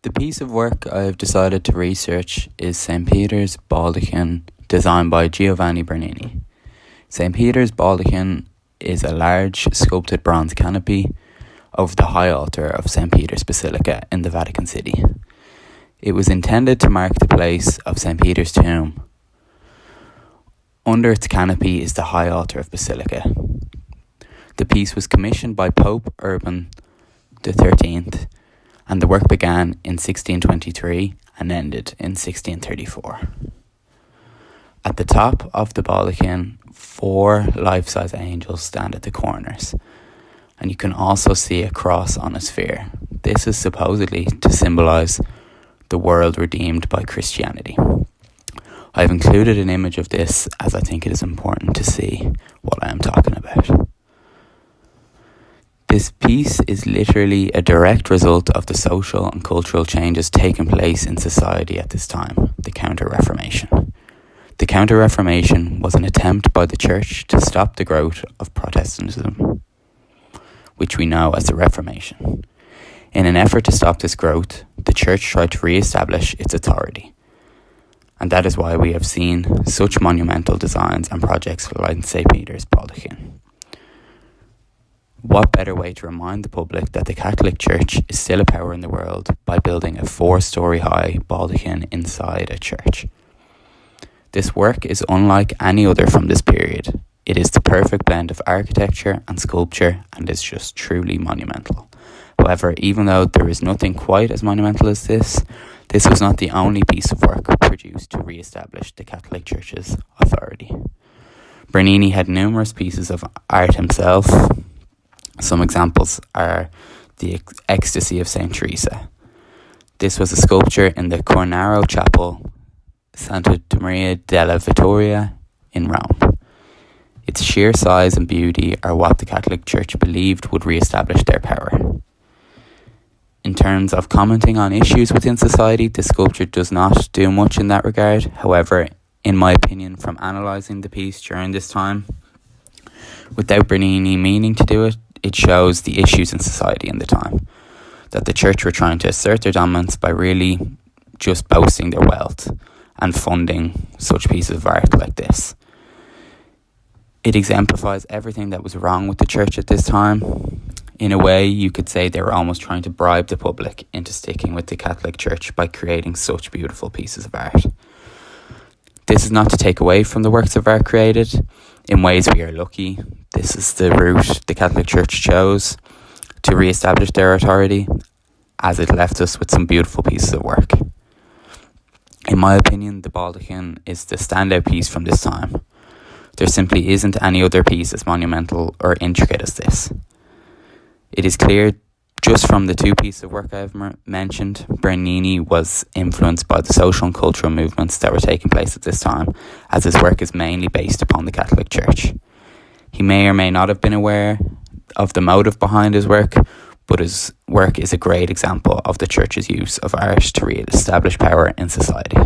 The piece of work I have decided to research is St. Peter's Baldachin, designed by Giovanni Bernini. St. Peter's Baldachin is a large sculpted bronze canopy over the high altar of St. Peter's Basilica in the Vatican City. It was intended to mark the place of St. Peter's tomb. Under its canopy is the high altar of Basilica. The piece was commissioned by Pope Urban XIII, and the work began in 1623 and ended in 1634. At the top of the baldachin, 4 life-size angels stand at the corners, and you can also see a cross on a sphere. This is supposedly to symbolise the world redeemed by Christianity. I have included an image of this as I think it is important to see what I am talking about. This piece is literally a direct result of the social and cultural changes taking place in society at this time, the Counter-Reformation. The Counter-Reformation was an attempt by the Church to stop the growth of Protestantism, which we know as the Reformation. In an effort to stop this growth, the Church tried to re-establish its authority. And that is why we have seen such monumental designs and projects like St. Peter's Baldachin. What better way to remind the public that the Catholic Church is still a power in the world by building a 4-story high baldachin inside a church? This work is unlike any other from this period. It is the perfect blend of architecture and sculpture and is just truly monumental. However, even though there is nothing quite as monumental as this was not the only piece of work produced to re-establish the Catholic Church's authority. Bernini had numerous pieces of art himself. Some examples are the Ecstasy of St. Teresa. This was a sculpture in the Cornaro Chapel, Santa Maria della Vittoria in Rome. Its sheer size and beauty are what the Catholic Church believed would re-establish their power. In terms of commenting on issues within society, the sculpture does not do much in that regard. However, in my opinion, from analysing the piece during this time, without Bernini meaning to do it, it shows the issues in society in the time. That the Church were trying to assert their dominance by really just boasting their wealth and funding such pieces of art like this. It exemplifies everything that was wrong with the Church at this time. In a way, you could say they were almost trying to bribe the public into sticking with the Catholic Church by creating such beautiful pieces of art. This is not to take away from the works of art created. In ways we are lucky. This is the route the Catholic Church chose to re-establish their authority, as it left us with some beautiful pieces of work. In my opinion, the baldachin is the standout piece from this time. There simply isn't any other piece as monumental or intricate as this. It is clear just from the 2 pieces of work I have mentioned, Bernini was influenced by the social and cultural movements that were taking place at this time, as his work is mainly based upon the Catholic Church. He may or may not have been aware of the motive behind his work, but his work is a great example of the Church's use of art to re-establish power in society.